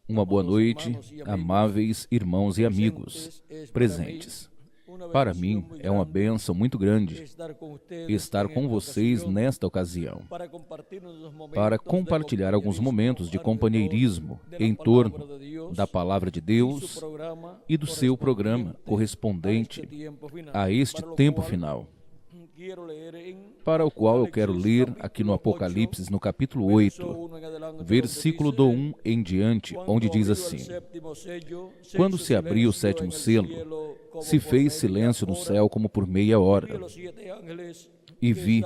Uma boa noite, amáveis irmãos e amigos presentes. Para mim, é uma bênção muito grande estar com vocês nesta ocasião, para compartilhar alguns momentos de companheirismo em torno da Palavra de Deus e do seu programa correspondente a este tempo final, para o qual eu quero ler aqui no Apocalipse, no capítulo 8, versículo do 1 em diante, onde diz assim: Quando se abriu o sétimo selo, se fez silêncio no céu como por meia hora, e vi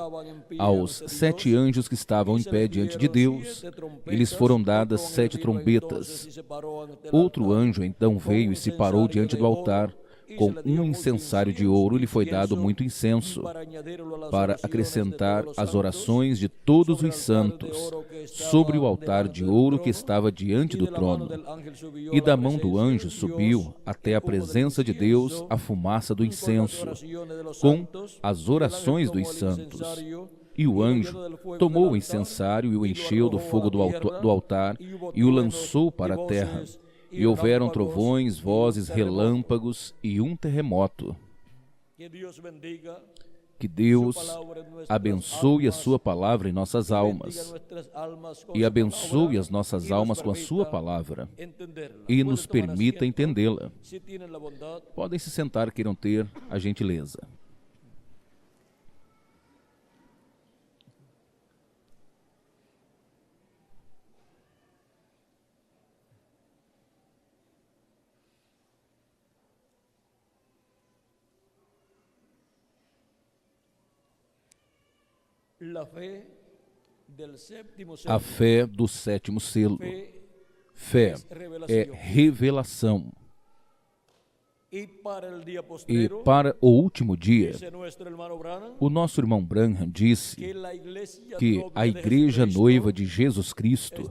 aos 7 anjos que estavam em pé diante de Deus, e lhes foram dadas 7 trombetas. Outro anjo então veio e se parou diante do altar. Com um incensário de ouro lhe foi dado muito incenso, para acrescentar as orações de todos os santos sobre o altar de ouro que estava diante do trono. E da mão do anjo subiu até a presença de Deus a fumaça do incenso, com as orações dos santos. E o anjo tomou o incensário e o encheu do fogo do altar e o lançou para a terra. E houveram trovões, vozes, relâmpagos e um terremoto. Que Deus abençoe a sua palavra em nossas almas e abençoe as nossas almas com a sua palavra e nos permita entendê-la. Podem se sentar, queiram ter a gentileza. A fé do sétimo selo. Fé é revelação. E para o último dia, o nosso irmão Branham disse que a igreja noiva de Jesus Cristo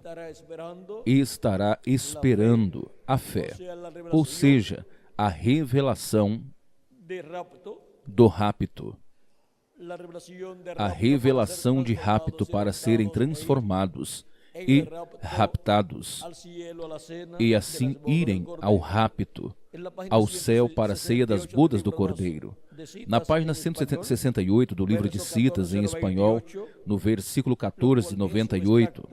estará esperando a fé, ou seja, a revelação do rapto. A revelação de rapto para serem transformados e raptados, e assim irem ao rapto, ao céu para a ceia das bodas do Cordeiro. Na página 168 do livro de Citas em espanhol, no versículo 14 de 98,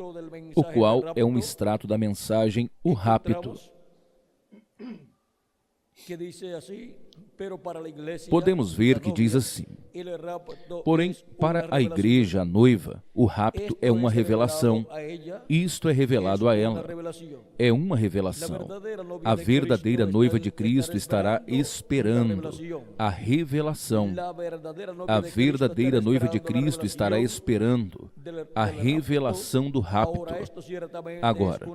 o qual é um extrato da mensagem O Rapto. Podemos ver que diz assim: porém, para a igreja, a noiva, o rapto é uma revelação. Isto é revelado a ela. É uma revelação. A verdadeira noiva de Cristo estará esperando a revelação. A verdadeira noiva de Cristo estará esperando a revelação do rapto. Agora,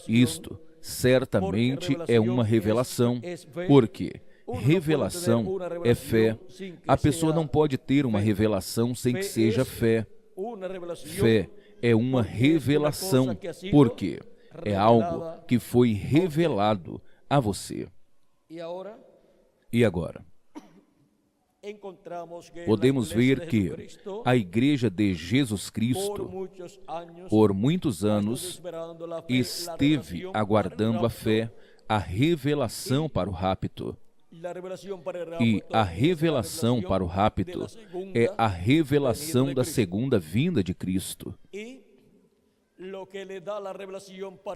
isto certamente é uma revelação, porque revelação é fé. A pessoa não pode ter uma revelação sem que seja fé. Fé é uma revelação, porque é algo que foi revelado a você. E agora? Podemos ver que a igreja de Jesus Cristo, por muitos anos, esteve aguardando a fé, a revelação para o rapto. E a revelação para o rapto é a revelação da segunda vinda de Cristo.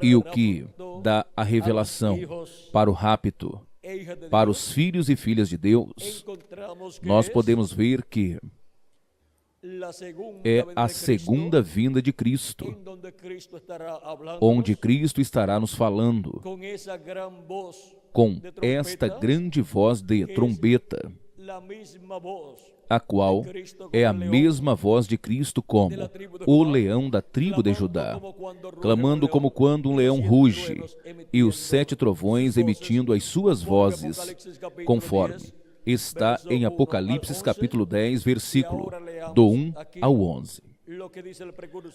E o que dá a revelação para o rapto, para os filhos e filhas de Deus, nós podemos ver que é a segunda vinda de Cristo, onde Cristo estará nos falando com esta grande voz de trombeta, a qual é a mesma voz de Cristo como o leão da tribo de Judá, clamando como quando um leão ruge, e os 7 trovões emitindo as suas vozes, conforme está em Apocalipse capítulo 10, versículo do 1 ao 11.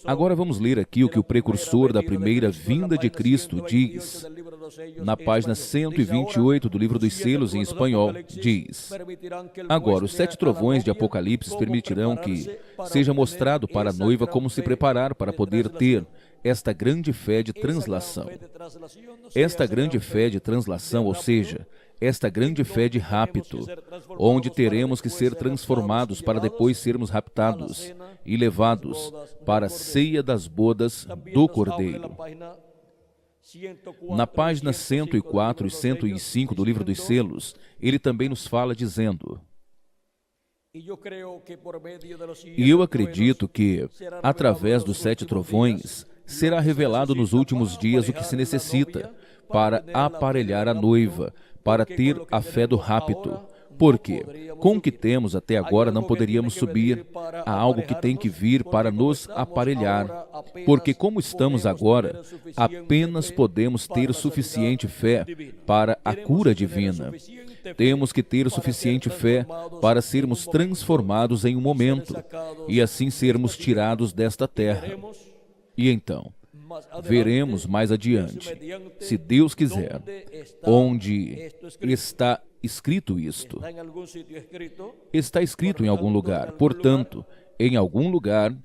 Agora vamos ler aqui o que o precursor da primeira vinda de Cristo diz. Na página 128 do livro dos selos em espanhol, diz: agora, os 7 trovões de Apocalipse permitirão que seja mostrado para a noiva como se preparar para poder ter esta grande fé de translação. Esta grande fé de translação, ou seja, esta grande fé de rapto, onde teremos que ser transformados para depois sermos raptados e levados para a ceia das bodas do Cordeiro. Na página 104 e 105 do Livro dos Selos, ele também nos fala dizendo: e eu acredito que, através dos 7 trovões, será revelado nos últimos dias o que se necessita para aparelhar a noiva, para ter a fé do rapto. Porque, com o que temos até agora, não poderíamos subir a algo que tem que vir para nos aparelhar. Porque, como estamos agora, apenas podemos ter suficiente fé para a cura divina. Temos que ter suficiente fé para sermos transformados em um momento, e assim sermos tirados desta terra. E então, veremos mais adiante, se Deus quiser, onde está escrito isto. Está escrito em algum lugar. Portanto, em algum lugar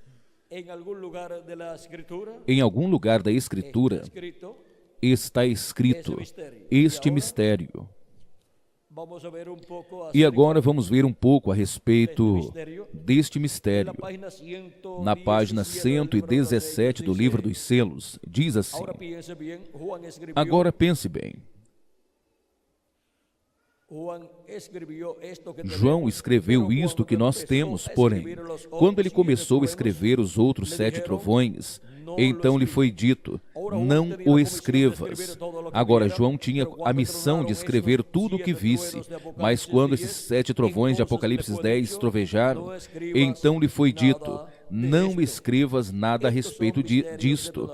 da Escritura, está escrito este mistério. E agora vamos ver um pouco a respeito deste mistério. Na página 117 do Livro dos Selos, diz assim: agora pense bem. João escreveu isto que nós temos, porém, quando ele começou a escrever os outros 7 trovões, então lhe foi dito: não o escrevas. Agora, João tinha a missão de escrever tudo o que visse, mas quando esses 7 trovões de Apocalipse 10 trovejaram, então lhe foi dito: não escrevas nada a respeito disto.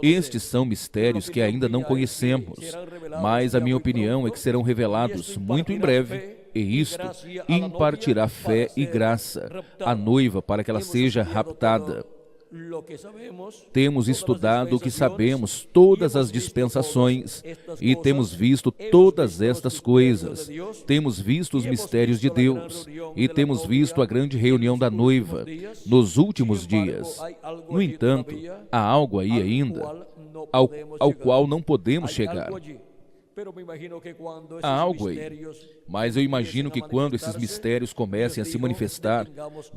Estes são mistérios que ainda não conhecemos, mas a minha opinião é que serão revelados muito em breve, e isto impartirá fé e graça à noiva para que ela seja raptada. Temos estudado o que sabemos, todas as dispensações, e temos visto todas estas coisas. Temos visto os mistérios de Deus, e temos visto a grande reunião da noiva nos últimos dias. No entanto, há algo aí ainda ao qual não podemos chegar. Há algo aí, mas eu imagino que quando esses mistérios comecem a se manifestar,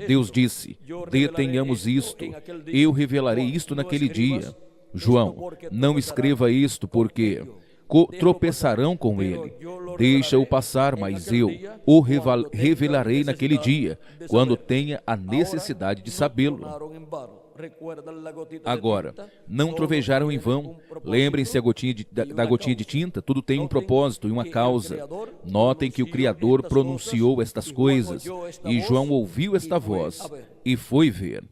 Deus disse: detenhamos isto, eu revelarei isto naquele dia. João, não escreva isto, porque tropeçarão com ele. Deixa-o passar, mas eu o revelarei naquele dia, quando tenha a necessidade de sabê-lo. Agora, não trovejaram em vão. Lembrem-se da gotinha de tinta, tudo tem um propósito e uma causa. Notem que o Criador pronunciou estas coisas, e João ouviu esta voz e foi ver.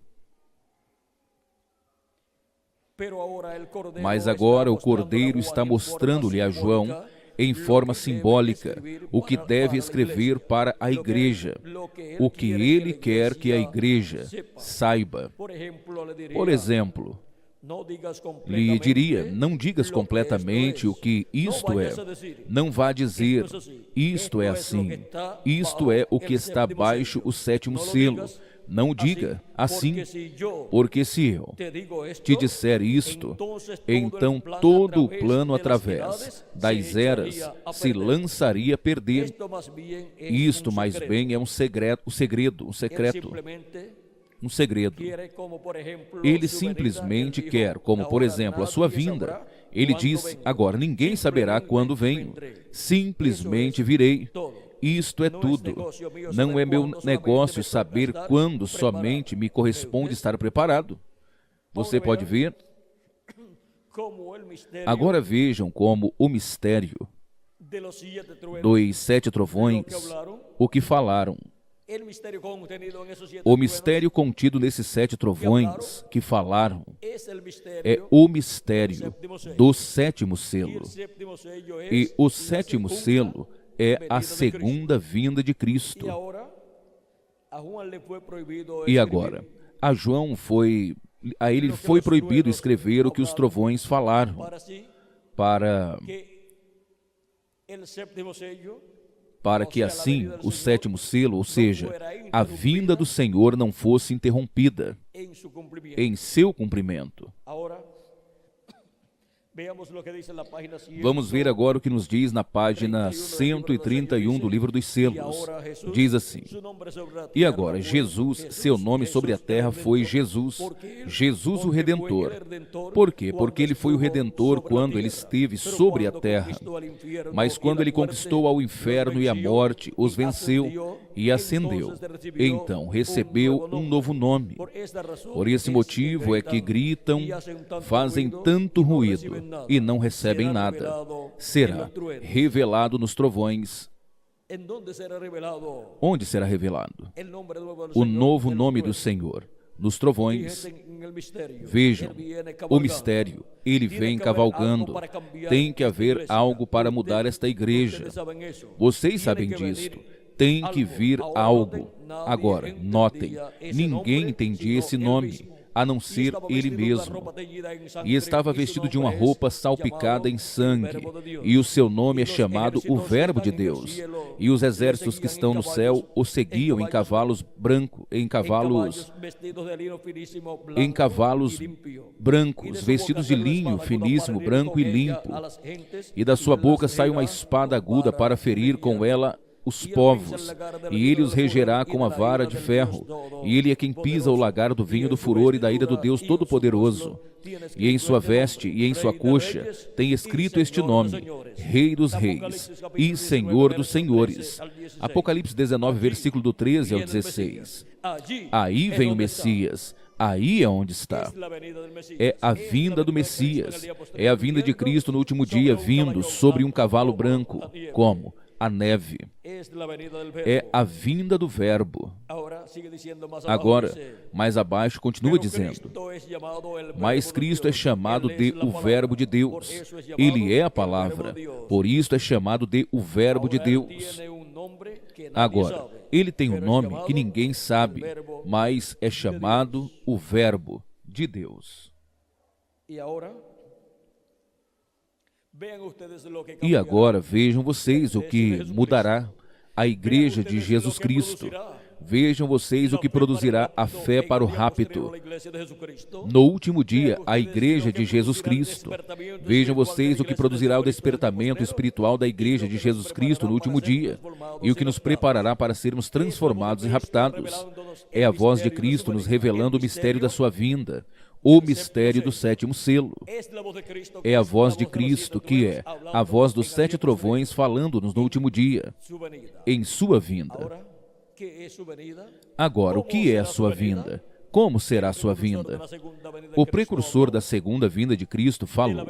Mas agora o Cordeiro está mostrando-lhe a João, em forma simbólica, o que deve escrever para a igreja, o que ele quer que a igreja saiba. Por exemplo, lhe diria: não digas completamente o que isto é. Não vá dizer: isto é assim. Isto é o que está abaixo o 7º selo. Não diga assim, porque se eu te disser isto, então todo o plano através das eras se lançaria a perder. Isto, mais bem, é um secreto. Ele simplesmente quer, como por exemplo, a sua vinda. Ele disse: agora ninguém saberá quando venho, simplesmente virei. Isto é tudo. Não é meu negócio saber quando, somente me corresponde estar preparado. Você pode ver? Agora vejam como o mistério dos 7 trovões, o que falaram. O mistério contido nesses 7 trovões que falaram é o mistério do 7º selo. E o 7º selo é a segunda vinda de Cristo. E agora, a ele foi proibido escrever o que os trovões falaram, para que assim o 7º selo, ou seja, a vinda do Senhor, não fosse interrompida em seu cumprimento. Vamos ver agora o que nos diz na página 131 do Livro dos Selos. Diz assim: E agora, Jesus, seu nome sobre a terra foi Jesus, Jesus o Redentor. Por quê? Porque ele foi o Redentor quando ele esteve sobre a terra. Mas quando ele conquistou ao inferno e a morte, os venceu e ascendeu. Então recebeu um novo nome. Por esse motivo é que gritam, fazem tanto ruído e não recebem nada. Será revelado nos trovões. Onde será revelado? O novo nome do Senhor. Nos trovões. Vejam, o mistério, ele vem cavalgando. Tem que haver algo para mudar esta igreja. Vocês sabem disto. Tem que vir algo. Agora, notem, ninguém entendia esse nome, a não ser ele mesmo. E estava vestido de uma roupa salpicada em sangue, e o seu nome é chamado o Verbo de Deus. E os exércitos que estão no céu o seguiam em cavalos brancos, em cavalos brancos, vestidos de linho finíssimo, branco e limpo. E da sua boca sai uma espada aguda para ferir com ela os povos, e ele os regerá com a vara de ferro, e ele é quem pisa o lagar do vinho do furor e da ira do Deus Todo-Poderoso. E em sua veste e em sua coxa tem escrito este nome: Rei dos Reis e Senhor dos Senhores. Apocalipse 19, versículo do 13 ao 16. Aí vem o Messias. Aí é onde está. É a vinda do Messias. É a vinda de Cristo no último dia, vindo sobre um cavalo branco, como a neve. É a vinda do Verbo. Agora, mais abaixo, continua dizendo: Mas Cristo é chamado de o Verbo de Deus. Ele é a palavra. Por isto é chamado de o Verbo de Deus. Agora, ele tem um nome que ninguém sabe, mas é chamado o Verbo de Deus. E agora vejam vocês o que mudará a igreja de Jesus Cristo. Vejam vocês o que produzirá a fé para o rapto. No último dia, a igreja de Jesus Cristo. Vejam vocês o que produzirá o despertamento espiritual da igreja de Jesus Cristo no último dia, e o que nos preparará para sermos transformados e raptados. É a voz de Cristo nos revelando o mistério da sua vinda, o mistério do sétimo selo. É a voz de Cristo, que é a voz dos 7 trovões, falando-nos no último dia, em sua vinda. Agora, o que é a sua vinda? Como será a sua vinda? O precursor da segunda vinda de Cristo falou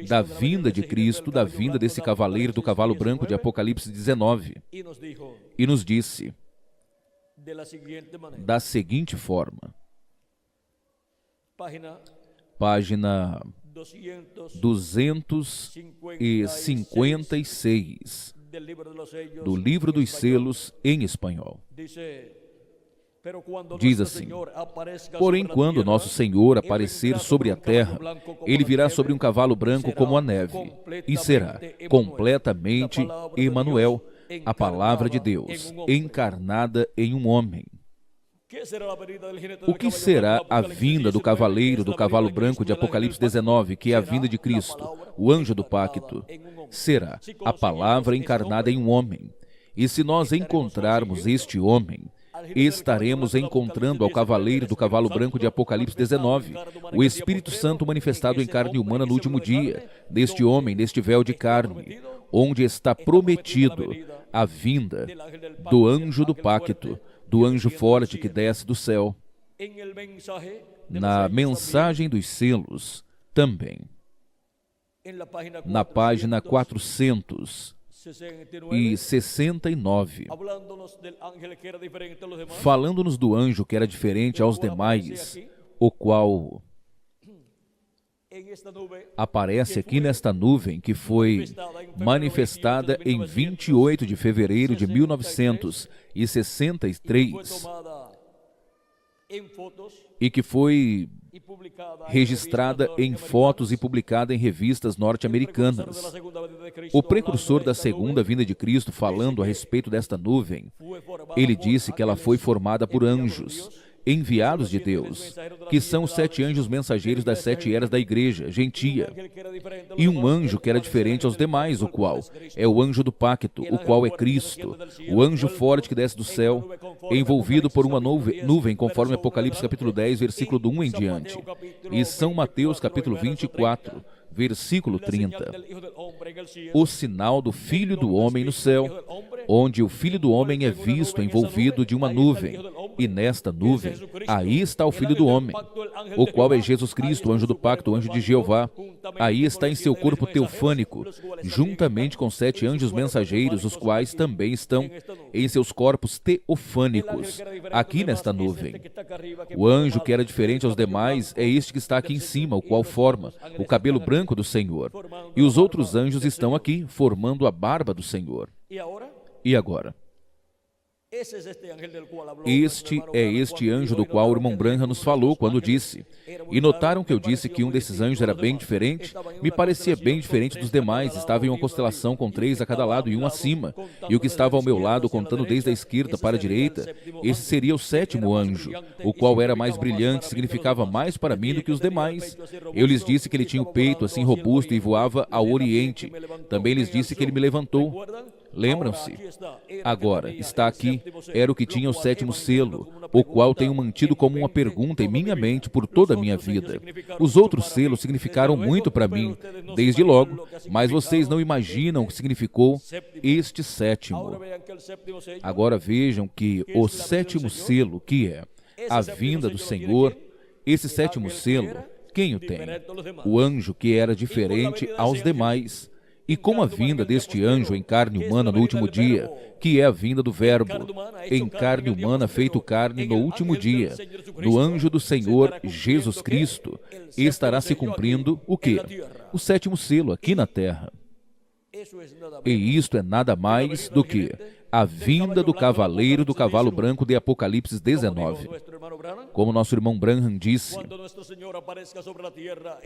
da vinda de Cristo, da vinda desse cavaleiro do cavalo branco de Apocalipse 19, e nos disse da seguinte forma, página 256 do Livro dos Selos em espanhol. Diz assim: Porém, quando nosso Senhor aparecer sobre a terra, ele virá sobre um cavalo branco como a neve, e será completamente Emanuel, a palavra de Deus, encarnada em um homem. O que será a vinda do cavaleiro do cavalo branco de Apocalipse 19, que é a vinda de Cristo, o anjo do pacto? Será a palavra encarnada em um homem. E se nós encontrarmos este homem, estaremos encontrando ao cavaleiro do cavalo branco de Apocalipse 19, o Espírito Santo manifestado em carne humana no último dia, deste homem, neste véu de carne, onde está prometido a vinda do anjo do pacto, do anjo forte que desce do céu. Na mensagem dos selos, também, na página 469, falando-nos do anjo que era diferente aos demais, o qual aparece aqui nesta nuvem, que foi manifestada em 28 de fevereiro de 1963 e que foi registrada em fotos e publicada em revistas norte-americanas. O precursor da segunda vinda de Cristo, falando a respeito desta nuvem, ele disse que ela foi formada por anjos. enviados de Deus, que são os 7 anjos mensageiros das 7 eras da igreja gentia, e um anjo que era diferente aos demais, o qual é o anjo do pacto, o qual é Cristo, o anjo forte que desce do céu, envolvido por uma nuvem, conforme Apocalipse capítulo 10, versículo do 1 em diante, e São Mateus capítulo 24, versículo 30. O sinal do Filho do Homem no céu, onde o Filho do Homem é visto envolvido de uma nuvem, e nesta nuvem, aí está o Filho do Homem, o qual é Jesus Cristo, o anjo do pacto, o anjo de Jeová. Aí está em seu corpo teofânico, juntamente com 7 anjos mensageiros, os quais também estão em seus corpos teofânicos, aqui nesta nuvem. O anjo que era diferente aos demais é este que está aqui em cima, o qual forma o cabelo branco do Senhor. E os outros anjos estão aqui, formando a barba do Senhor. E agora? Este é este anjo do qual o irmão Branham nos falou quando disse, e notaram que eu disse que um desses anjos era bem diferente? Me parecia bem diferente dos demais, estava em uma constelação com 3 a cada lado e um acima, e o que estava ao meu lado, contando desde a esquerda para a direita, esse seria o 7º anjo, o qual era mais brilhante, significava mais para mim do que os demais. Eu lhes disse que ele tinha o peito assim robusto e voava ao oriente. Também lhes disse que ele me levantou. Lembram-se? Agora, está aqui, era o que tinha o 7º selo, o qual tenho mantido como uma pergunta em minha mente por toda a minha vida. Os outros selos significaram muito para mim, desde logo, mas vocês não imaginam o que significou este 7º. Agora vejam que o 7º selo, que é a vinda do Senhor, esse 7º selo, quem o tem? O anjo que era diferente aos demais. E com a vinda deste anjo em carne humana no último dia, que é a vinda do Verbo, em carne humana feito carne no último dia, no anjo do Senhor Jesus Cristo, estará se cumprindo o quê? O 7º selo aqui na terra. E isto é nada mais do que a vinda do cavaleiro do cavalo branco de Apocalipse 19. Como nosso irmão Branham disse,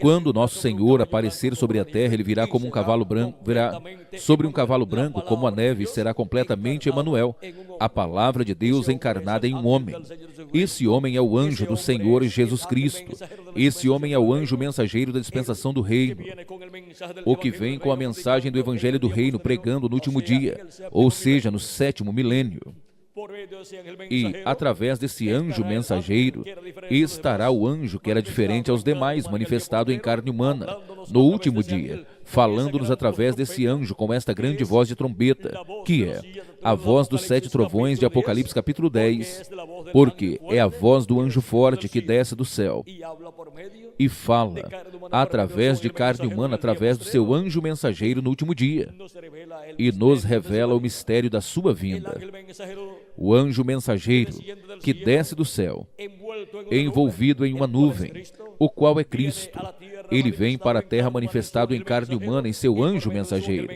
quando nosso Senhor aparecer sobre a terra, ele virá como um cavalo branco, virá sobre um cavalo branco como a neve, e será completamente Emanuel, a palavra de Deus encarnada em um homem. Esse homem é o anjo do Senhor Jesus Cristo. Esse homem é o anjo mensageiro da dispensação do reino, o que vem com a mensagem do evangelho do reino pregando no último dia, ou seja, no 7º milênio. E, através desse anjo mensageiro, estará o anjo que era diferente aos demais, manifestado em carne humana, no último dia, falando-nos através desse anjo com esta grande voz de trombeta, que é a voz dos 7 trovões de Apocalipse capítulo 10, porque é a voz do anjo forte que desce do céu e fala através de carne humana, através do seu anjo mensageiro no último dia, e nos revela o mistério da sua vinda. O anjo mensageiro que desce do céu, envolvido em uma nuvem, o qual é Cristo. Ele vem para a terra manifestado em carne humana em seu anjo mensageiro,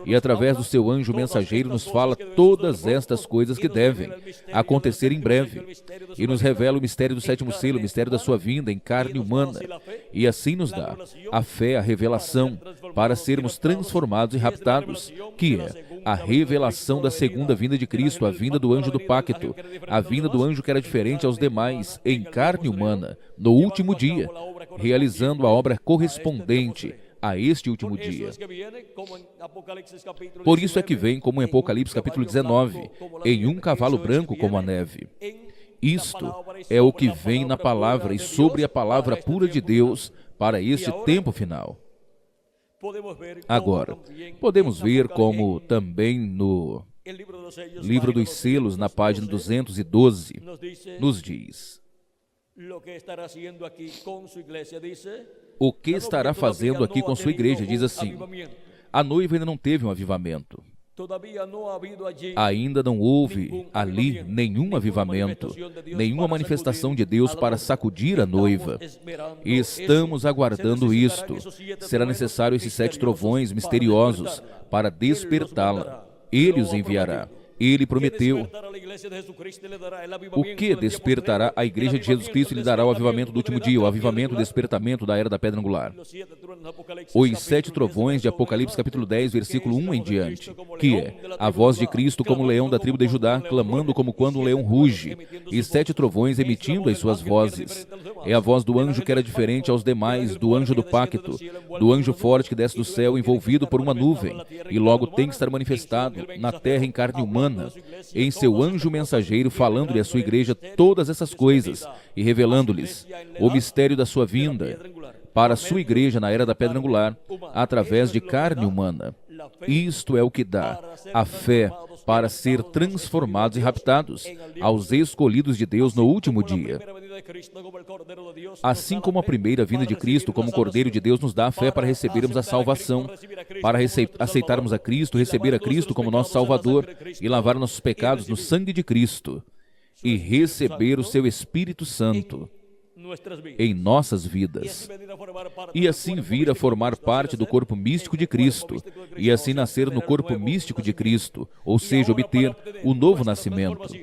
e através do seu anjo mensageiro nos fala todas estas coisas que devem acontecer em breve, e nos revela o mistério do 7º selo, o mistério da sua vinda em carne humana, e assim nos dá a fé, a revelação, para sermos transformados e raptados, que é a revelação da segunda vinda de Cristo, a vinda do anjo do pacto, a vinda do anjo que era diferente aos demais, em carne humana, no último dia, realizando a obra correspondente a este último dia. Por isso é que vem, como em Apocalipse capítulo 19, em um cavalo branco como a neve. Isto é o que vem na palavra e sobre a palavra pura de Deus para este tempo final. Agora, podemos ver como também no livro dos selos, na página 212, nos diz: o que estará fazendo aqui com sua igreja? Diz assim: a noiva ainda não teve um avivamento. Ainda não houve ali nenhum avivamento, nenhuma manifestação de Deus para sacudir a noiva. Estamos aguardando isto. Será necessário esses 7 trovões misteriosos para despertá-la. Ele os enviará. Ele prometeu. O que despertará a Igreja de Jesus Cristo e lhe dará o avivamento do último dia, o avivamento e o despertamento da era da pedra angular? Os 7 trovões de Apocalipse capítulo 10, versículo 1 em diante, que é a voz de Cristo como leão da tribo de Judá, clamando como quando um leão ruge, e 7 trovões emitindo as suas vozes. É a voz do anjo que era diferente aos demais, do anjo do pacto, do anjo forte que desce do céu envolvido por uma nuvem, e logo tem que estar manifestado na terra em carne humana, em seu anjo mensageiro, falando-lhe à sua igreja todas essas coisas e revelando-lhes o mistério da sua vinda para a sua igreja na era da pedra angular, através de carne humana. Isto é o que dá a fé para ser transformados e raptados aos escolhidos de Deus no último dia. Assim como a primeira vinda de Cristo como Cordeiro de Deus nos dá a fé para recebermos a salvação, para aceitarmos a Cristo, receber a Cristo como nosso Salvador e lavar nossos pecados no sangue de Cristo e receber o seu Espírito Santo em nossas vidas, e assim vir a formar parte do corpo místico de Cristo, e assim nascer no corpo místico de Cristo, ou seja, obter o novo nascimento.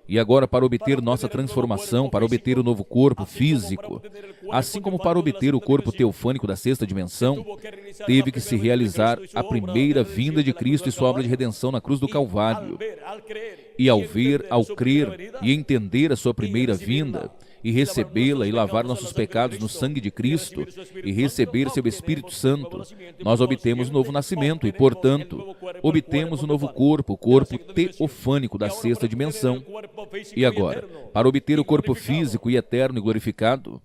E agora, para obter nossa transformação, para obter o novo corpo físico, assim como para obter o corpo teofânico da sexta dimensão, teve que se realizar a primeira vinda de Cristo e sua obra de redenção na cruz do Calvário. E ao ver, ao crer e entender a sua primeira vinda, e recebê-la e lavar nossos pecados no sangue de Cristo e receber seu Espírito Santo, nós obtemos o novo nascimento e, portanto, obtemos o novo corpo, o corpo teofânico da sexta dimensão. E agora, para obter o corpo físico e eterno e glorificado,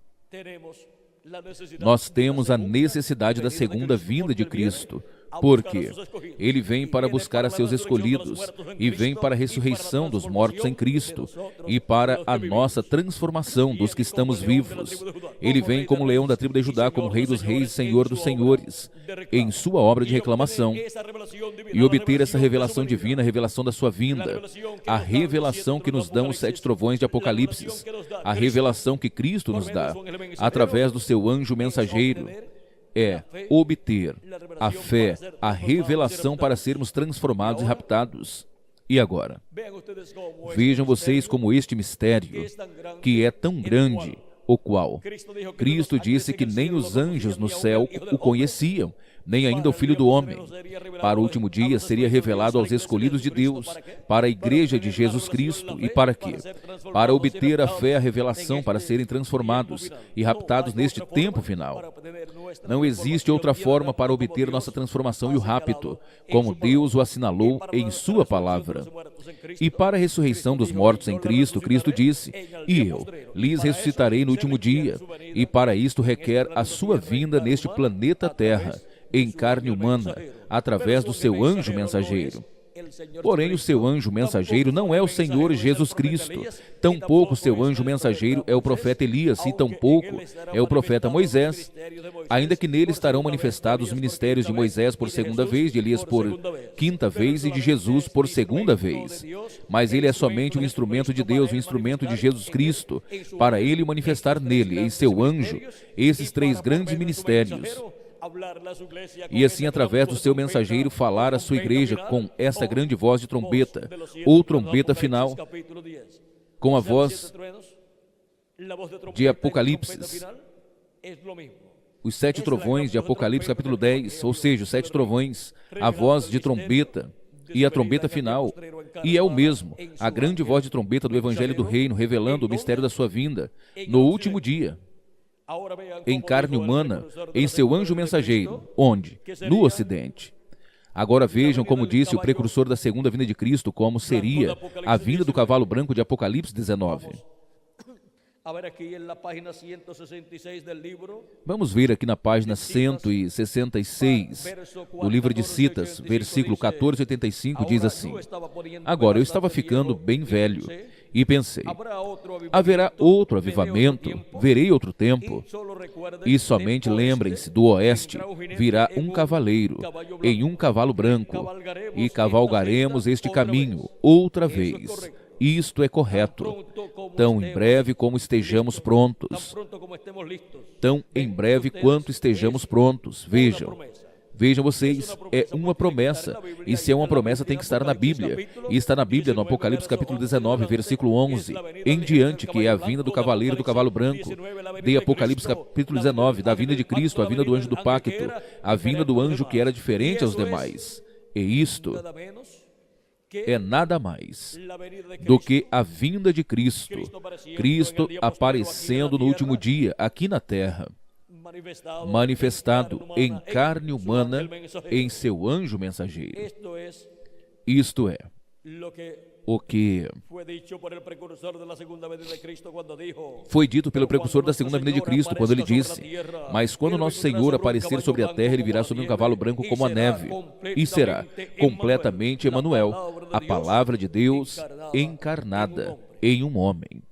nós temos a necessidade da segunda vinda de Cristo, porque Ele vem para buscar a seus escolhidos, e vem para a ressurreição dos mortos em Cristo, e para a nossa transformação dos que estamos vivos. Ele vem como leão da tribo de Judá, como Rei dos reis e Senhor dos senhores, em sua obra de reclamação, e obter essa revelação divina, a revelação da sua vinda, a revelação que nos dão os 7 trovões de Apocalipse, a revelação que Cristo nos dá, através do seu anjo mensageiro, é obter a fé, a revelação para sermos transformados e raptados. E agora, vejam vocês como este mistério, que é tão grande, o qual Cristo disse que nem os anjos no céu o conheciam, nem ainda o Filho do Homem. Para o último dia seria revelado aos escolhidos de Deus, para a Igreja de Jesus Cristo. E para quê? Para obter a fé, a revelação, para serem transformados e raptados neste tempo final. Não existe outra forma para obter nossa transformação e o rapto, como Deus o assinalou em sua palavra. E para a ressurreição dos mortos em Cristo, Cristo disse: "E eu lhes ressuscitarei no último dia", e para isto requer a sua vinda neste planeta Terra, em carne humana, através do seu anjo mensageiro. Porém, o seu anjo mensageiro não é o Senhor Jesus Cristo, tampouco o seu anjo mensageiro é o profeta Elias, e tampouco é o profeta Moisés, ainda que nele estarão manifestados os ministérios de Moisés por segunda vez, de Elias por quinta vez e de Jesus por segunda vez. Mas ele é somente um instrumento de Deus, um instrumento de Jesus Cristo, para ele manifestar nele, em seu anjo, esses 3 grandes ministérios. E assim, através do seu mensageiro, falar à sua igreja com essa grande voz de trombeta, ou trombeta final, com a voz de Apocalipse. Os 7 trovões de Apocalipse capítulo 10, ou seja, os 7 trovões, a voz de trombeta e a trombeta final, e é o mesmo, a grande voz de trombeta do Evangelho do Reino, revelando o mistério da sua vinda no último dia, em carne humana, em seu anjo mensageiro. Onde? No Ocidente. Agora vejam como disse o precursor da segunda vinda de Cristo, como seria a vinda do cavalo branco de Apocalipse 19. Vamos ver aqui na página 166 do livro de Citas, versículo 1485, diz assim: "Agora eu estava ficando bem velho, e pensei, haverá outro avivamento, verei outro tempo. E somente lembrem-se, do oeste virá um cavaleiro, em um cavalo branco, e cavalgaremos este caminho outra vez. Isto é correto, tão em breve como estejamos prontos. Tão em breve quanto estejamos prontos." Vejam, Vejam vocês, é uma promessa, e se é uma promessa tem que estar na Bíblia, e está na Bíblia no Apocalipse capítulo 19, versículo 11, em diante, que é a vinda do cavaleiro do cavalo branco, de Apocalipse capítulo 19, da vinda de Cristo, a vinda do anjo do pacto, a vinda do anjo que era diferente aos demais, e isto é nada mais do que a vinda de Cristo, Cristo aparecendo no último dia, aqui na terra, manifestado em carne humana em seu anjo mensageiro. Isto é o que foi dito pelo precursor da segunda vinda de Cristo, quando ele disse: mas quando nosso Senhor aparecer sobre a terra, ele virá sobre um cavalo branco como a neve, e será completamente Emanuel, a palavra de Deus encarnada em um homem.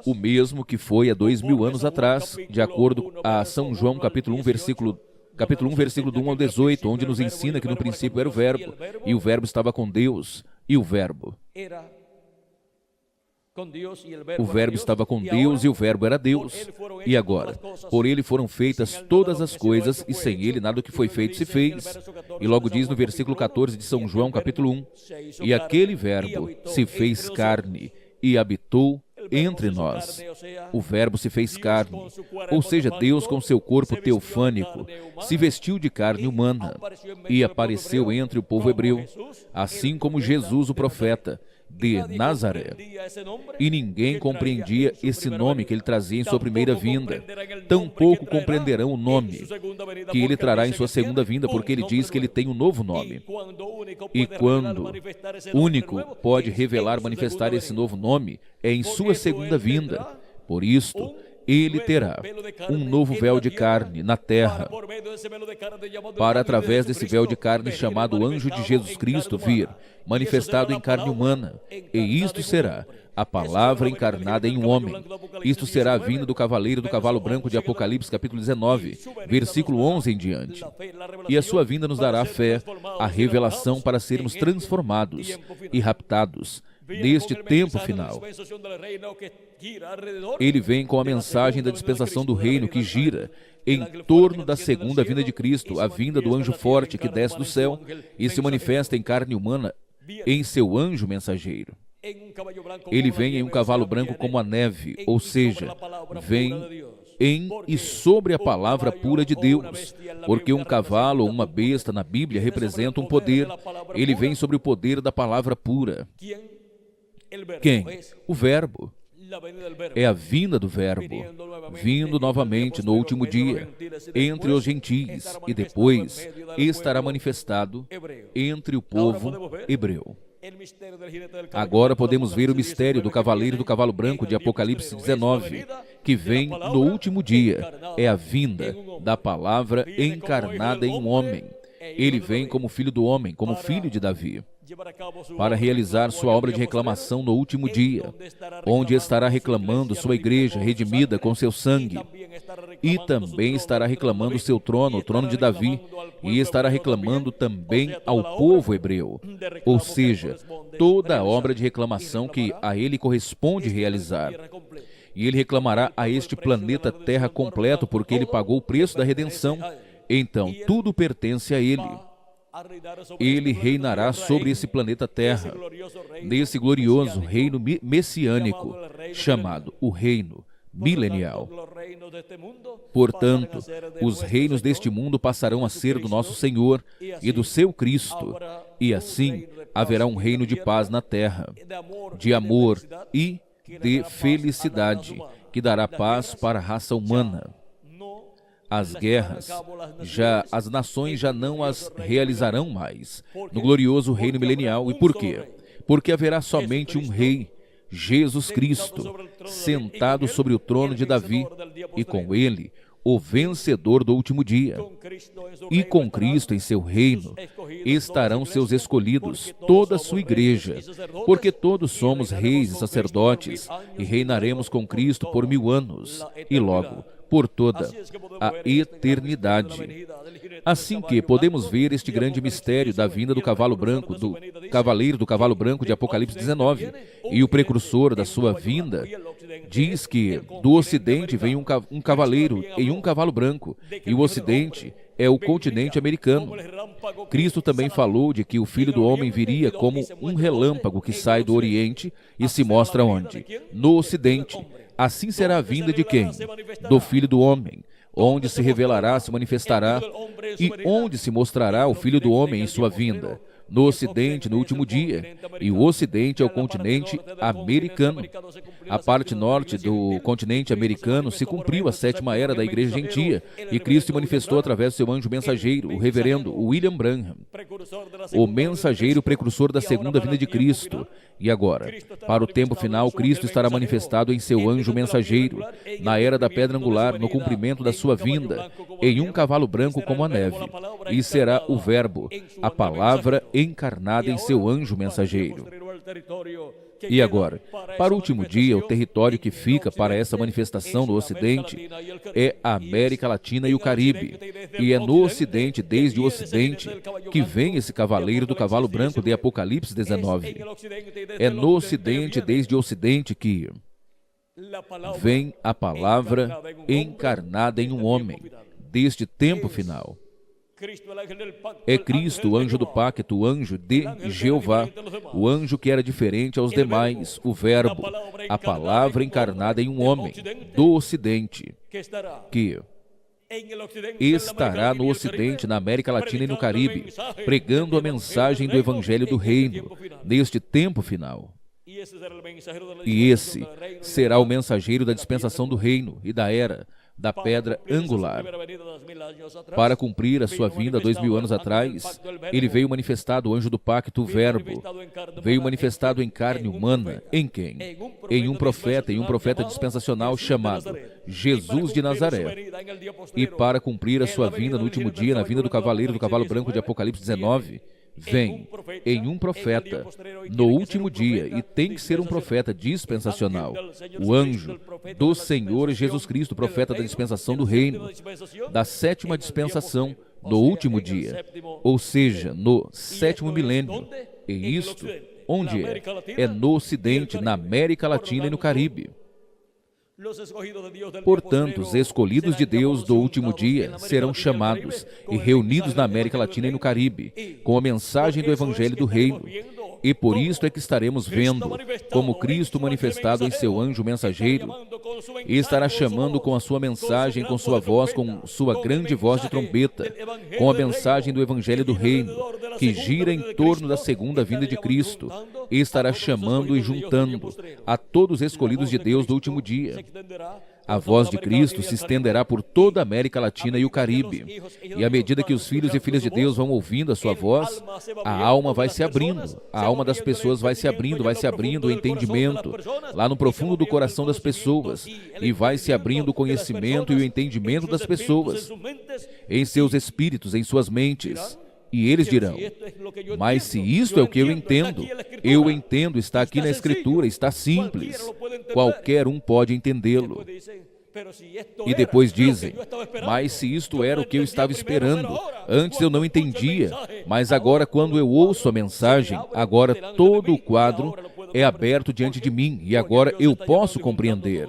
O mesmo que foi há 2000 anos atrás, de acordo a São João capítulo 1, versículo 1, do 1 ao 18, onde nos ensina que no princípio era o Verbo, e o Verbo estava com Deus, e o Verbo estava com Deus, e o Verbo era Deus. E agora, por ele foram feitas todas as coisas, e sem ele nada do que foi feito se fez. E logo diz no versículo 14 de São João capítulo 1, e aquele Verbo se fez carne e habitou entre nós. O Verbo se fez carne, ou seja, Deus com seu corpo teofânico se vestiu de carne humana e apareceu entre o povo hebreu, assim como Jesus, o profeta de Nazaré. E ninguém compreendia esse nome que ele trazia em sua primeira vinda. Tampouco compreenderão o nome que ele trará em sua segunda vinda, porque ele diz que ele tem um novo nome. E quando único pode revelar, manifestar esse novo nome, é em sua segunda vinda. Por isto, ele terá um novo véu de carne na terra, para através desse véu de carne chamado anjo de Jesus Cristo vir, manifestado em carne humana, e isto será a palavra encarnada em um homem. Isto será a vinda do cavaleiro do cavalo branco de Apocalipse capítulo 19, versículo 11 em diante. E a sua vinda nos dará a fé, a revelação para sermos transformados e raptados neste tempo final. Ele vem com a mensagem da dispensação do reino que gira em torno da segunda vinda de Cristo, a vinda do anjo forte que desce do céu e se manifesta em carne humana em seu anjo mensageiro. Ele vem em um cavalo branco como a neve, ou seja, vem em e sobre a palavra pura de Deus, porque um cavalo ou uma besta na Bíblia representa um poder. Ele vem sobre o poder da palavra pura. Quem? O Verbo. É a vinda do Verbo, vindo novamente no último dia, entre os gentios, e depois estará manifestado entre o povo hebreu. Agora podemos ver o mistério do cavaleiro do cavalo branco de Apocalipse 19, que vem no último dia. É a vinda da palavra encarnada em um homem. Ele vem como filho do homem, como filho de Davi, para realizar sua obra de reclamação no último dia, onde estará reclamando sua igreja redimida com seu sangue, e também estará reclamando seu trono, o trono de Davi, e estará reclamando também ao povo hebreu, ou seja, toda a obra de reclamação que a ele corresponde realizar. E ele reclamará a este planeta Terra completo, porque ele pagou o preço da redenção. Então, tudo pertence a ele. Ele reinará sobre esse planeta Terra, nesse glorioso reino messiânico, chamado o reino milenial. Portanto, os reinos deste mundo passarão a ser do nosso Senhor e do seu Cristo, e assim haverá um reino de paz na terra, de amor e de felicidade, que dará paz para a raça humana. As guerras, as nações já não as realizarão mais no glorioso reino milenial. E por quê? Porque haverá somente um rei, Jesus Cristo, sentado sobre o trono de Davi, e com ele o vencedor do último dia. E com Cristo em seu reino estarão seus escolhidos, toda a sua igreja, porque todos somos reis e sacerdotes, e reinaremos com Cristo por 1000 anos, e logo por toda a eternidade. Assim que podemos ver este grande mistério da vinda do cavalo branco, do cavaleiro do cavalo branco de Apocalipse 19, e o precursor da sua vinda diz que do ocidente vem um cavaleiro em um cavalo branco, e o ocidente é o continente americano. Cristo também falou de que o Filho do Homem viria como um relâmpago que sai do Oriente e se mostra onde? No Ocidente. Assim será a vinda de quem? Do Filho do Homem, onde se revelará, se manifestará, e onde se mostrará o Filho do Homem em sua vinda? No Ocidente, no último dia. E o Ocidente é o continente americano. A parte norte do continente americano se cumpriu a 7ª era da Igreja Gentia, e Cristo se manifestou através do seu anjo mensageiro, o reverendo William Branham, o mensageiro precursor da segunda vinda de Cristo. E agora, para o tempo final, Cristo estará manifestado em seu anjo mensageiro, na era da pedra angular, no cumprimento da sua vinda, em um cavalo branco como a neve, e será o Verbo, a palavra encarnada em seu anjo mensageiro. E agora, para o último dia, o território que fica para essa manifestação no Ocidente é a América Latina e o Caribe. E é no Ocidente, desde o Ocidente, que vem esse cavaleiro do cavalo branco de Apocalipse 19. É no Ocidente, desde o Ocidente, que vem a palavra encarnada em um homem, deste tempo final. É Cristo, o anjo do pacto, o anjo de Jeová, o anjo que era diferente aos demais, o Verbo, a palavra encarnada em um homem, do Ocidente, que estará no Ocidente, na América Latina e no Caribe, pregando a mensagem do Evangelho do Reino, neste tempo final. E esse será o mensageiro da dispensação do reino e da era da pedra angular. Para cumprir a sua vinda 2000 anos atrás, ele veio manifestado, o anjo do pacto, o Verbo. Veio manifestado em carne humana. Em quem? Em um profeta dispensacional chamado Jesus de Nazaré. E para cumprir a sua vinda no último dia, na vinda do cavaleiro do cavalo branco de Apocalipse 19, vem em um profeta no último dia, e tem que ser um profeta dispensacional, o anjo do Senhor Jesus Cristo, profeta da dispensação do reino, da 7ª dispensação, no último dia, ou seja, no 7º milênio. E isto, onde é? É no Ocidente, na América Latina e no Caribe. Portanto, os escolhidos de Deus do último dia serão chamados e reunidos na América Latina e no Caribe, com a mensagem do Evangelho do Reino. E por isto é que estaremos vendo como Cristo manifestado em seu anjo mensageiro, e estará chamando com a sua mensagem, com sua voz, com sua grande voz de trombeta, com a mensagem do Evangelho do Reino, que gira em torno da segunda vinda de Cristo, e estará chamando e juntando a todos os escolhidos de Deus do último dia. A voz de Cristo se estenderá por toda a América Latina e o Caribe. E à medida que os filhos e filhas de Deus vão ouvindo a sua voz, a alma vai se abrindo, a alma das pessoas vai se abrindo o entendimento, lá no profundo do coração das pessoas, e vai se abrindo o conhecimento e o entendimento das pessoas, em seus espíritos, em suas mentes. E eles dirão: mas se isto é o que eu entendo, está aqui na Escritura, está simples, qualquer um pode entendê-lo. E depois dizem: mas se isto era o que eu estava esperando, antes eu não entendia, mas agora quando eu ouço a mensagem, agora todo o quadro é aberto diante de mim, e agora eu posso compreender.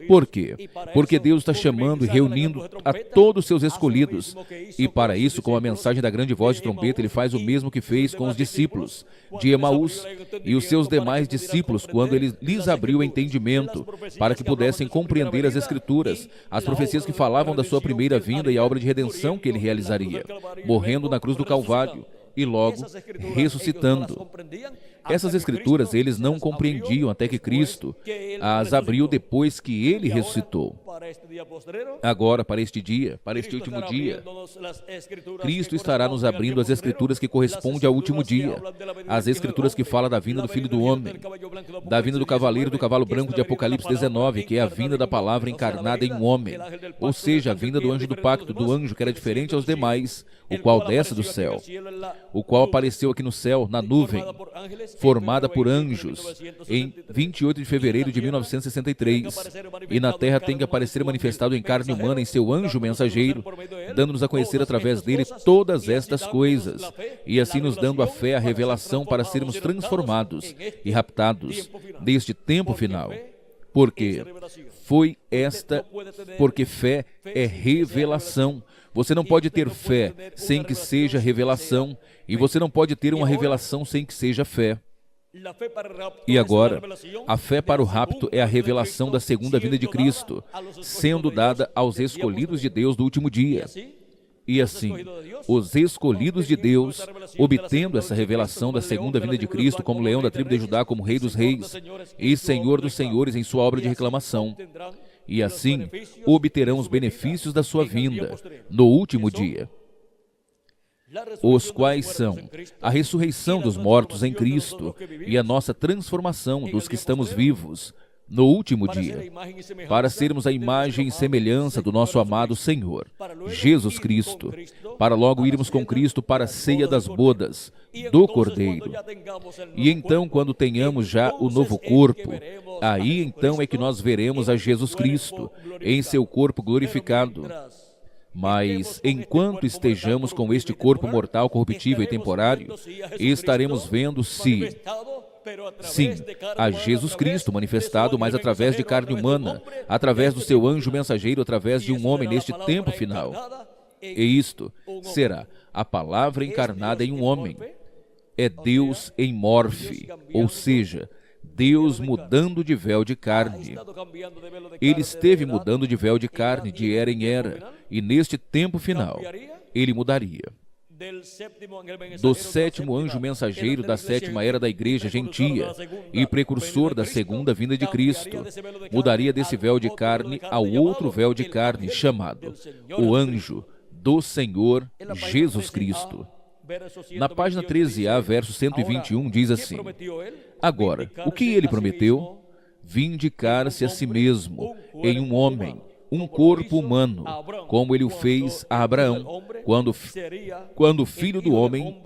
Por quê? Porque Deus está chamando e reunindo a todos os seus escolhidos, e para isso, com a mensagem da grande voz de trombeta, Ele faz o mesmo que fez com os discípulos de Emaús e os seus demais discípulos, quando Ele lhes abriu o entendimento, para que pudessem compreender as Escrituras, as profecias que falavam da sua primeira vinda e a obra de redenção que Ele realizaria, morrendo na cruz do Calvário e logo ressuscitando. Essas Escrituras eles não compreendiam até que Cristo as abriu depois que Ele ressuscitou. Agora, para este dia, para este último dia, Cristo estará nos abrindo as Escrituras que correspondem ao último dia, as Escrituras que falam da vinda do Filho do Homem, da vinda do cavaleiro do cavalo branco de Apocalipse 19, que é a vinda da palavra encarnada em um homem, ou seja, a vinda do anjo do pacto, do anjo que era diferente aos demais, o qual desce do céu, o qual apareceu aqui no céu, na nuvem, formada por anjos, em 28 de fevereiro de 1963, e na terra tem que aparecer manifestado em carne humana em seu anjo mensageiro, dando-nos a conhecer através dele todas estas coisas, e assim nos dando a fé, a revelação para sermos transformados e raptados neste tempo final. Porque porque fé é revelação. Você não pode ter fé sem que seja revelação, e você não pode ter uma revelação sem que seja fé. E agora, a fé para o rapto é a revelação da segunda vinda de Cristo, sendo dada aos escolhidos de Deus do último dia. E assim, os escolhidos de Deus, obtendo essa revelação da segunda vinda de Cristo como leão da tribo de Judá, como rei dos reis e senhor dos senhores em sua obra de reclamação, e assim obterão os benefícios da sua vinda no último dia, os quais são a ressurreição dos mortos em Cristo e a nossa transformação dos que estamos vivos no último dia, para sermos a imagem e semelhança do nosso amado Senhor, Jesus Cristo, para logo irmos com Cristo para a ceia das bodas do Cordeiro. E então, quando tenhamos já o novo corpo, aí então é que nós veremos a Jesus Cristo em seu corpo glorificado. Mas, enquanto estejamos com este corpo mortal, corruptível e temporário, estaremos vendo sim, a Jesus Cristo manifestado, mas através de carne humana, através do seu anjo mensageiro, através de um homem neste tempo final. E isto será a palavra encarnada em um homem. É Deus em morfe, ou seja, Deus mudando de véu de carne. Ele esteve mudando de véu de carne de era em era, e neste tempo final, ele mudaria. Do sétimo anjo mensageiro da sétima era da igreja gentia e precursor da segunda vinda de Cristo, mudaria desse véu de carne ao outro véu de carne chamado o anjo do Senhor Jesus Cristo. Na página 13a, verso 121, diz assim: agora, o que ele prometeu? Vindicar-se a si mesmo em um homem, um corpo humano, como ele o fez a Abraão, quando o filho do homem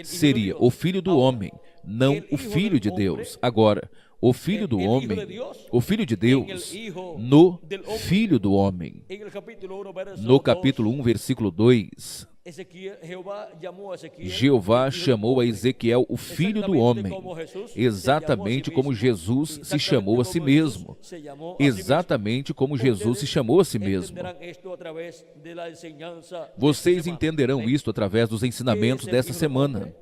seria o filho do homem, não o filho de Deus. Agora, o filho do homem, o filho de Deus, no filho do homem. No capítulo 1, versículo 2, Jeová chamou a Ezequiel o filho do homem, exatamente como Jesus se chamou a si mesmo. Exatamente como Jesus se chamou a si mesmo. Vocês entenderão isto através dos ensinamentos desta semana.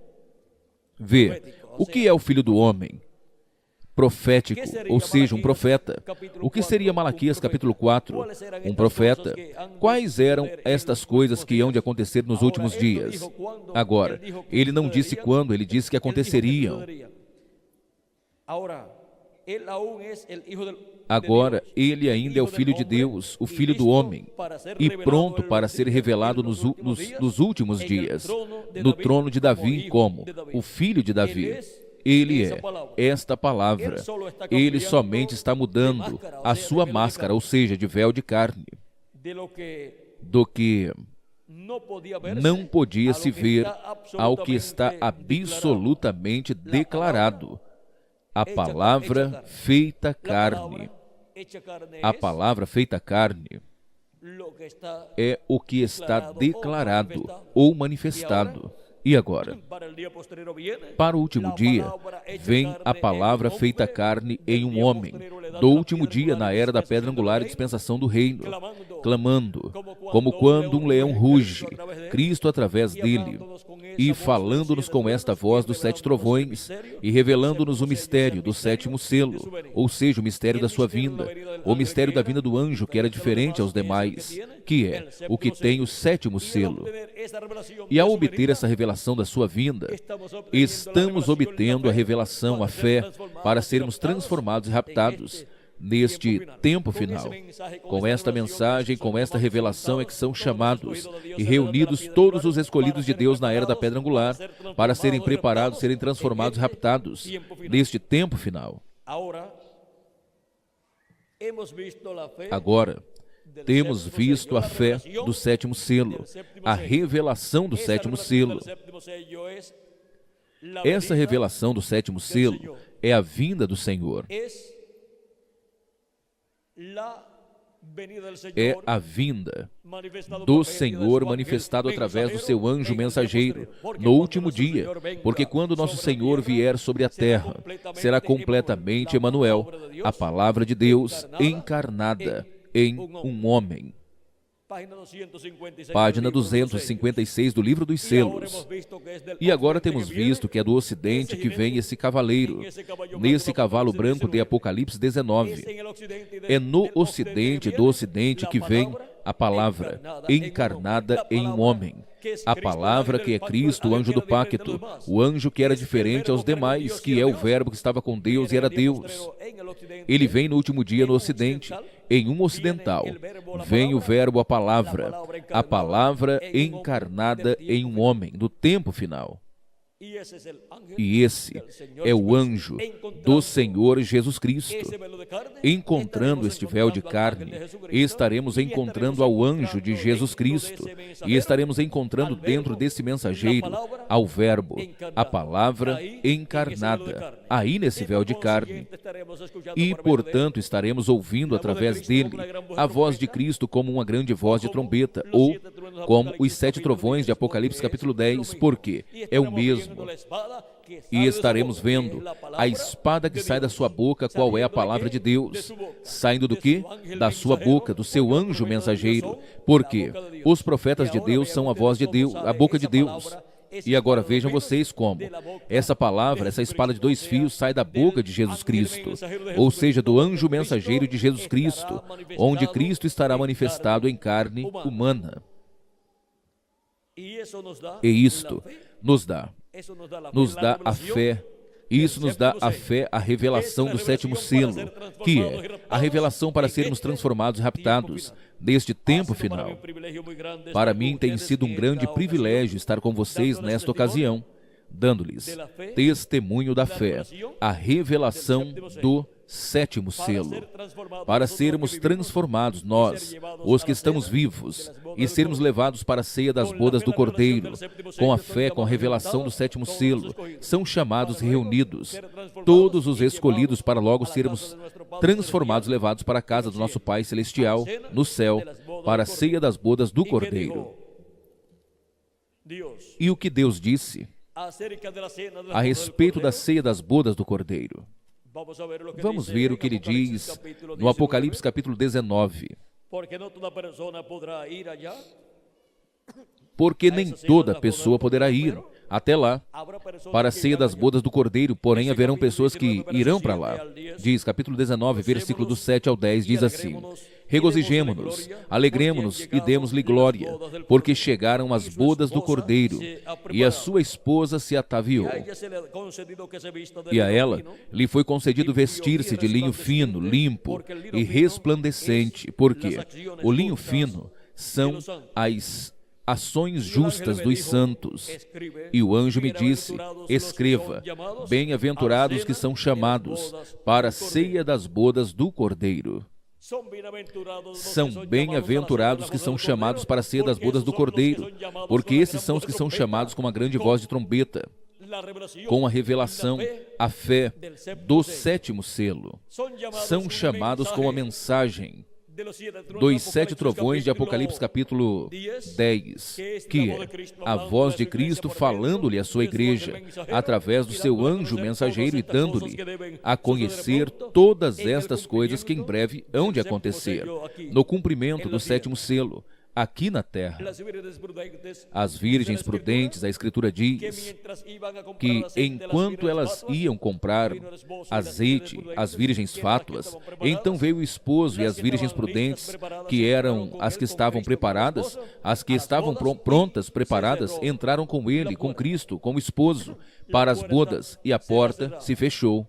Vê, o que é o filho do homem? Profético, ou seja, um profeta. O que seria Malaquias capítulo 4? Um profeta. Quais eram estas coisas que hão de acontecer nos últimos dias? Agora, ele não disse quando, ele disse que aconteceriam. Agora, ele ainda é o Filho de Deus, o Filho do homem, e pronto para ser revelado nos últimos dias, no trono de Davi como o Filho de Davi. Ele é esta palavra. Ele somente está mudando a sua máscara, ou seja, de véu de carne, do que não podia se ver ao que está absolutamente declarado. A palavra feita carne. A palavra feita carne é o que está declarado ou manifestado. E agora, para o último dia, vem a palavra feita carne em um homem, do último dia na era da pedra angular e dispensação do reino, clamando, como quando um leão ruge, Cristo através dele, e falando-nos com esta voz dos 7 trovões, e revelando-nos o mistério do 7º selo, ou seja, o mistério da sua vinda, o mistério da vinda do anjo, que era diferente aos demais, que é o que tem o 7º selo. E ao obter essa revelação da sua vinda, estamos obtendo a revelação, a fé, para sermos transformados e raptados neste tempo final. Com esta mensagem, com esta revelação é que são chamados e reunidos todos os escolhidos de Deus na era da pedra angular, para serem preparados, serem transformados e raptados neste tempo final. Agora, temos visto a fé do 7º selo, a revelação do 7º selo. Essa revelação do 7º selo é a vinda do Senhor. é a vinda do Senhor manifestado através do seu anjo mensageiro no último dia, porque quando nosso Senhor vier sobre a terra, será completamente Emanuel, a palavra de Deus encarnada em um homem. Página 256 do livro dos selos. E agora temos visto que é do ocidente que vem esse cavaleiro, nesse cavalo branco de Apocalipse 19. É no ocidente do ocidente que vem a palavra encarnada em um homem. A palavra que é Cristo, o anjo do pacto, o anjo que era diferente aos demais, que é o verbo que estava com Deus e era Deus. Ele vem no último dia no ocidente, em um ocidental. Vem o verbo, a palavra encarnada em um homem, no tempo final. E esse é o anjo do Senhor Jesus Cristo. Encontrando este véu de carne, estaremos encontrando ao anjo de Jesus Cristo, e estaremos encontrando dentro desse mensageiro ao verbo, a palavra encarnada, aí nesse véu de carne. E, portanto, estaremos ouvindo através dele a voz de Cristo como uma grande voz de trombeta, ou como os 7 trovões de Apocalipse capítulo 10, porque é o mesmo. E estaremos vendo a espada que sai da sua boca, qual é a palavra de Deus. Saindo do quê? Da sua boca, do seu anjo mensageiro. Porque os profetas de Deus são a voz de Deus, a boca de Deus. E agora vejam vocês como essa palavra, essa espada de 2 fios, sai da boca de Jesus Cristo, ou seja, do anjo mensageiro de Jesus Cristo, onde Cristo estará manifestado em carne humana. E isto nos dá a fé. Isso nos dá a fé, a revelação do 7º selo, que é a revelação para sermos transformados e raptados neste tempo final. Para mim tem sido um grande privilégio estar com vocês nesta ocasião, dando-lhes testemunho da fé, a revelação do 7º selo, para sermos transformados nós, os que estamos vivos, e sermos levados para a ceia das bodas do Cordeiro, com a fé, com a revelação do 7º selo. São chamados e reunidos todos os escolhidos para logo sermos transformados, levados para a casa do nosso Pai Celestial, no céu, para a ceia das bodas do Cordeiro. E o que Deus disse a respeito da ceia das bodas do Cordeiro? Vamos ver o que ele diz no Apocalipse capítulo 19. Porque nem toda pessoa poderá ir até lá para a ceia das bodas do Cordeiro, porém haverão pessoas que irão para lá. Diz, capítulo 19, versículo do 7 ao 10, diz assim: regozijemo-nos, alegremo-nos e demos-lhe glória, porque chegaram as bodas do Cordeiro, e a sua esposa se ataviou. E a ela lhe foi concedido vestir-se de linho fino, limpo e resplandecente, porque o linho fino são as ações justas dos santos. E o anjo me disse: escreva, bem-aventurados que são chamados para a ceia das bodas do Cordeiro. São bem-aventurados que são chamados para a ceia das bodas do Cordeiro, porque esses são os que são chamados com uma grande voz de trombeta, com a revelação, a fé do 7º selo. São chamados com a mensagem dos 7 trovões de Apocalipse capítulo 10, que é a voz de Cristo falando-lhe à sua igreja, através do seu anjo mensageiro, e dando-lhe a conhecer todas estas coisas que em breve hão de acontecer, no cumprimento do 7º selo, aqui na terra. As virgens prudentes, a Escritura diz que enquanto elas iam comprar azeite, as virgens fátuas, então veio o esposo, e as virgens prudentes, que eram as que estavam preparadas, as que estavam prontas, preparadas, entraram com ele, com Cristo, com o esposo, para as bodas, e a porta se fechou.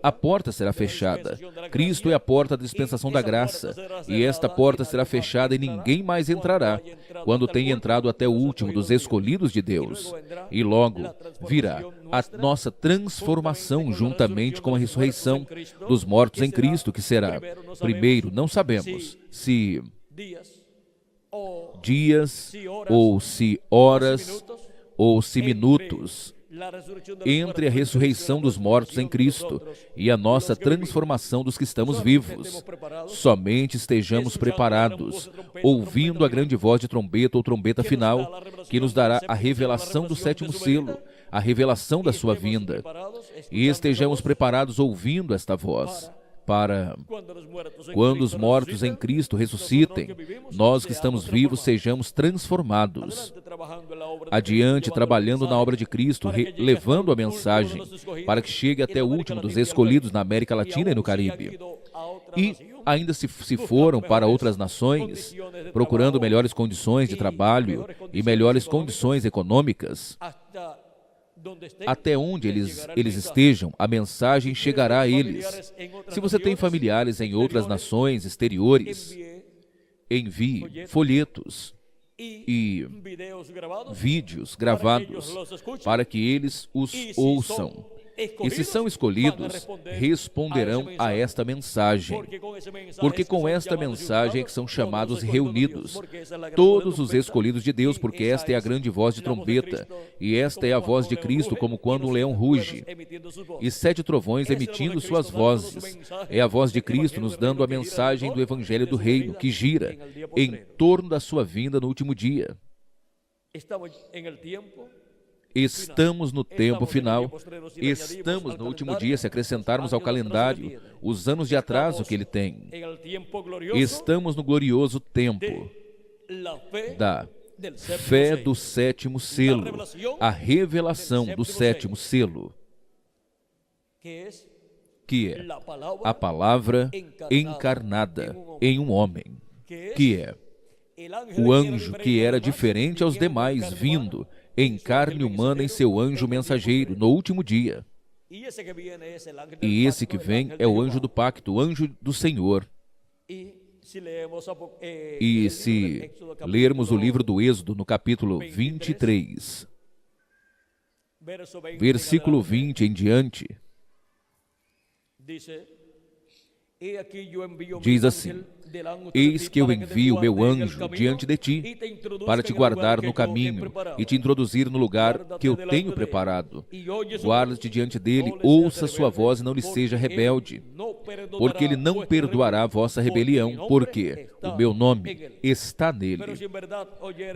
A porta será fechada. Cristo é a porta da dispensação da graça, e esta porta será fechada e ninguém mais entrará, quando tenha entrado até o último dos escolhidos de Deus. E logo virá a nossa transformação juntamente com a ressurreição dos mortos em Cristo, que será, primeiro, não sabemos se dias, ou se horas, ou se minutos, entre a ressurreição dos mortos em Cristo e a nossa transformação dos que estamos vivos. Somente estejamos preparados, ouvindo a grande voz de trombeta ou trombeta final, que nos dará a revelação do sétimo selo, a revelação da sua vinda. E estejamos preparados ouvindo esta voz, para, quando os mortos em Cristo ressuscitem, nós que estamos vivos sejamos transformados. Adiante, trabalhando na obra de Cristo, levando a mensagem, para que chegue até o último dos escolhidos na América Latina e no Caribe. E, ainda se foram para outras nações, procurando melhores condições de trabalho e melhores condições econômicas, até onde eles estejam, a mensagem chegará a eles. Se você tem familiares em outras nações exteriores, envie folhetos e vídeos gravados para que eles os ouçam. E se são escolhidos, responderão a esta mensagem, porque com esta mensagem é que são chamados e reunidos todos os escolhidos de Deus, porque esta é a grande voz de trombeta, e esta é a voz de Cristo, como quando um leão ruge, e 7 trovões emitindo suas vozes. É a voz de Cristo nos dando a mensagem do Evangelho do Reino, que gira em torno da sua vinda no último dia. Estamos no tempo final, estamos no último dia, se acrescentarmos ao calendário os anos de atraso que ele tem. Estamos no glorioso tempo da fé do sétimo selo, a revelação do sétimo selo, que é a palavra encarnada em um homem, que é o anjo que era diferente aos demais, vindo em carne humana em seu anjo mensageiro no último dia. E esse que vem é o anjo do pacto, o anjo do Senhor. E se lermos o livro do Êxodo, no capítulo 23, versículo 20 em diante, diz assim: Eis que eu envio o meu anjo diante de ti, para te guardar no caminho e te introduzir no lugar que eu tenho preparado. Guarda-te diante dele, ouça sua voz e não lhe seja rebelde, porque ele não perdoará a vossa rebelião, porque o meu nome está nele.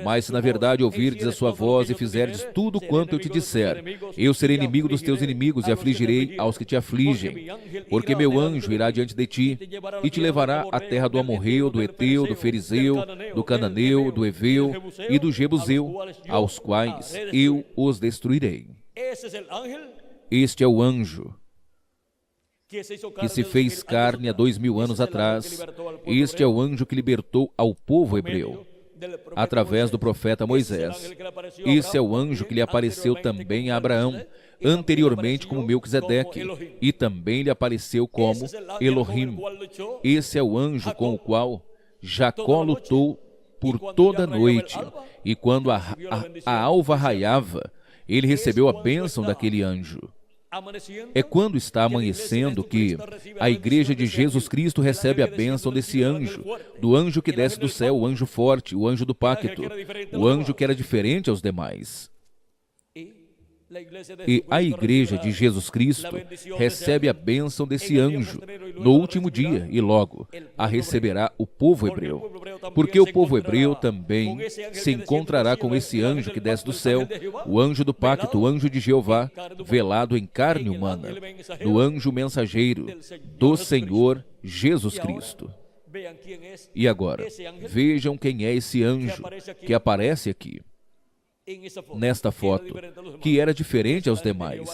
Mas se na verdade ouvirdes a sua voz e fizerdes tudo quanto eu te disser, eu serei inimigo dos teus inimigos e afligirei aos que te afligem, porque meu anjo irá diante de ti e te levará à terra do Amorreu, do Eteu, do Ferizeu, do Cananeu, do Eveu e do Jebuseu, aos quais eu os destruirei. Este é o anjo que se fez carne há 2000 anos atrás. Este é o anjo que libertou ao povo hebreu através do profeta Moisés. Esse é o anjo que lhe apareceu também a Abraão, anteriormente como Melquisedeque, e também lhe apareceu como Elohim. Esse é o anjo com o qual Jacó lutou por toda a noite, e quando a alva raiava, ele recebeu a bênção daquele anjo. É quando está amanhecendo que a igreja de Jesus Cristo recebe a bênção desse anjo, do anjo que desce do céu, o anjo forte, o anjo do pacto, o anjo que era diferente aos demais. E a igreja de Jesus Cristo recebe a bênção desse anjo no último dia, e logo a receberá o povo hebreu, porque o povo hebreu também se encontrará com esse anjo que desce do céu, o anjo do pacto, o anjo de Jeová, velado em carne humana, no anjo mensageiro do Senhor Jesus Cristo. E agora, vejam quem é esse anjo que aparece aqui nesta foto, que era diferente aos demais.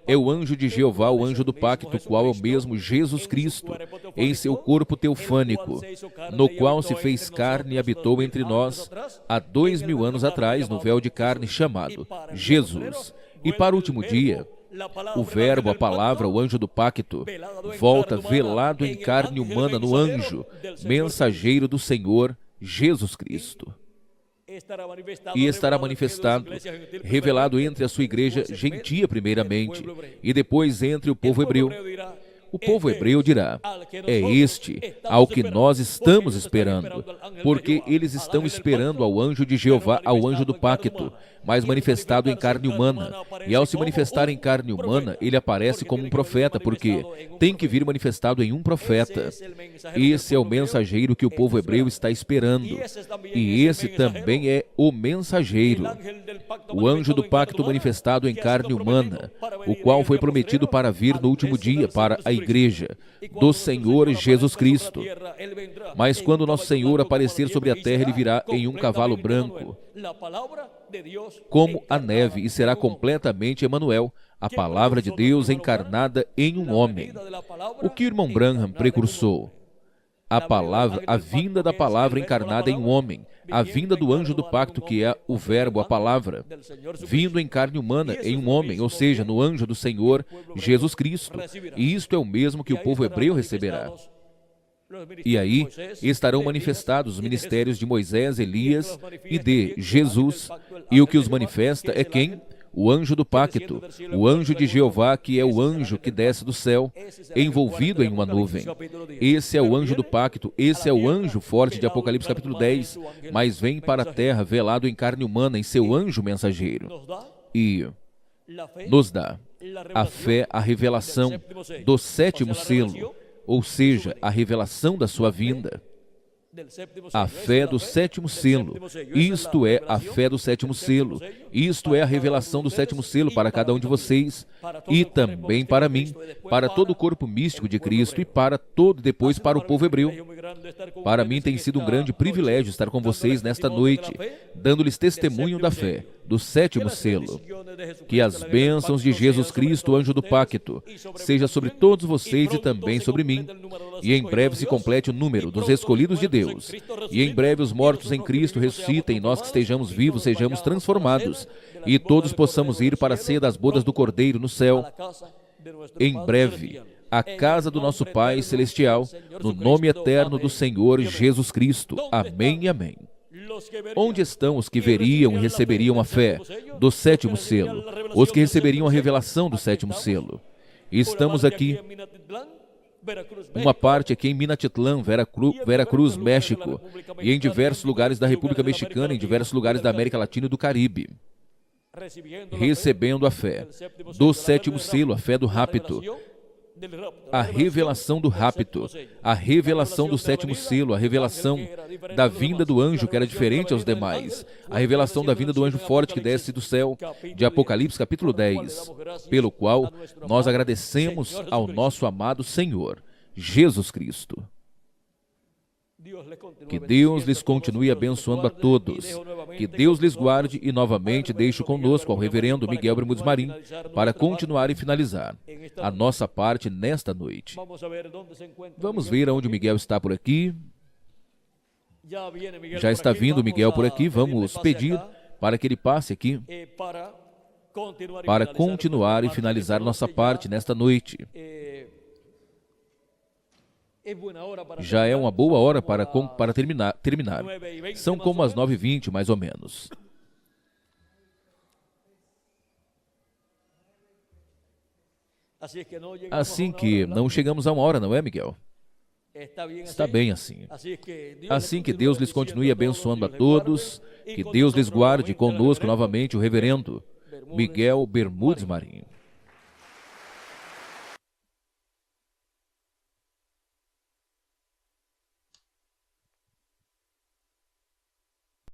É o anjo de Jeová, o anjo do pacto, qual é o mesmo Jesus Cristo, em seu corpo teofânico, no qual se fez carne e habitou entre nós há 2000 anos atrás, no véu de carne chamado Jesus. E para o último dia, o verbo, a palavra, o anjo do pacto, volta velado em carne humana no anjo, mensageiro do Senhor Jesus Cristo. E estará manifestado, revelado entre a sua igreja gentia primeiramente, e depois entre o povo hebreu. O povo hebreu dirá: é este ao que nós estamos esperando, porque eles estão esperando ao anjo de Jeová, ao anjo do pacto, mas manifestado em carne humana. E ao se manifestar em carne humana, ele aparece como um profeta, porque tem que vir manifestado em um profeta. Esse é o mensageiro que o povo hebreu está esperando. E esse também é o mensageiro, o anjo do pacto manifestado em carne humana, o qual foi prometido para vir no último dia para a igreja do Senhor Jesus Cristo. Mas quando nosso Senhor aparecer sobre a terra, ele virá em um cavalo branco, como a neve, e será completamente Emanuel, a palavra de Deus encarnada em um homem. O que o irmão Branham precursou? A palavra, a vinda da palavra encarnada em um homem, a vinda do anjo do pacto, que é o verbo, a palavra, vindo em carne humana em um homem, ou seja, no anjo do Senhor Jesus Cristo. E isto é o mesmo que o povo hebreu receberá. E aí estarão manifestados os ministérios de Moisés, Elias e de Jesus. E o que os manifesta é quem? O anjo do pacto, o anjo de Jeová, que é o anjo que desce do céu, envolvido em uma nuvem. Esse é o anjo do pacto, esse é o anjo forte de Apocalipse capítulo 10, mas vem para a terra velado em carne humana em seu anjo mensageiro. E nos dá a fé, a revelação do sétimo selo, ou seja, a revelação da sua vinda. A fé do sétimo selo. Isto é a fé do sétimo selo. Isto é a revelação do sétimo selo para cada um de vocês e também para mim, para todo o corpo místico de Cristo e para todo depois para o povo hebreu. Para mim tem sido um grande privilégio estar com vocês nesta noite, dando-lhes testemunho da fé, do sétimo selo. Que as bênçãos de Jesus Cristo, anjo do pacto, seja sobre todos vocês e também sobre mim, e em breve se complete o número dos escolhidos de Deus, e em breve os mortos em Cristo ressuscitem, e nós que estejamos vivos sejamos transformados, e todos possamos ir para a ceia das bodas do Cordeiro no céu, em breve, a casa do nosso Pai Celestial, no nome eterno do Senhor Jesus Cristo. Amém e amém. Onde estão os que veriam e receberiam a fé do sétimo selo, os que receberiam a revelação do sétimo selo? Estamos aqui, uma parte aqui em Minatitlán, Veracruz, México, e em diversos lugares da República Mexicana, em diversos lugares da América Latina e do Caribe, recebendo a fé do sétimo selo, a fé do rapto, a revelação do rapto, a revelação do sétimo selo, a revelação da vinda do anjo que era diferente aos demais, a revelação da vinda do anjo forte que desce do céu, de Apocalipse capítulo 10, pelo qual nós agradecemos ao nosso amado Senhor, Jesus Cristo. Que Deus lhes continue abençoando a todos. Que Deus lhes guarde e novamente deixo conosco ao reverendo Miguel Bermudes Marim para continuar e finalizar a nossa parte nesta noite. Vamos ver onde o Miguel está por aqui. Já está vindo o Miguel por aqui. Vamos pedir para que ele passe aqui para continuar e finalizar nossa parte nesta noite. Já é uma boa hora para terminar. São como as 9h20, mais ou menos. Assim que não chegamos a uma hora, não é, Miguel? Está bem assim. Assim que Deus lhes continue abençoando a todos, que Deus lhes guarde conosco novamente o reverendo Miguel Bermudes Marim.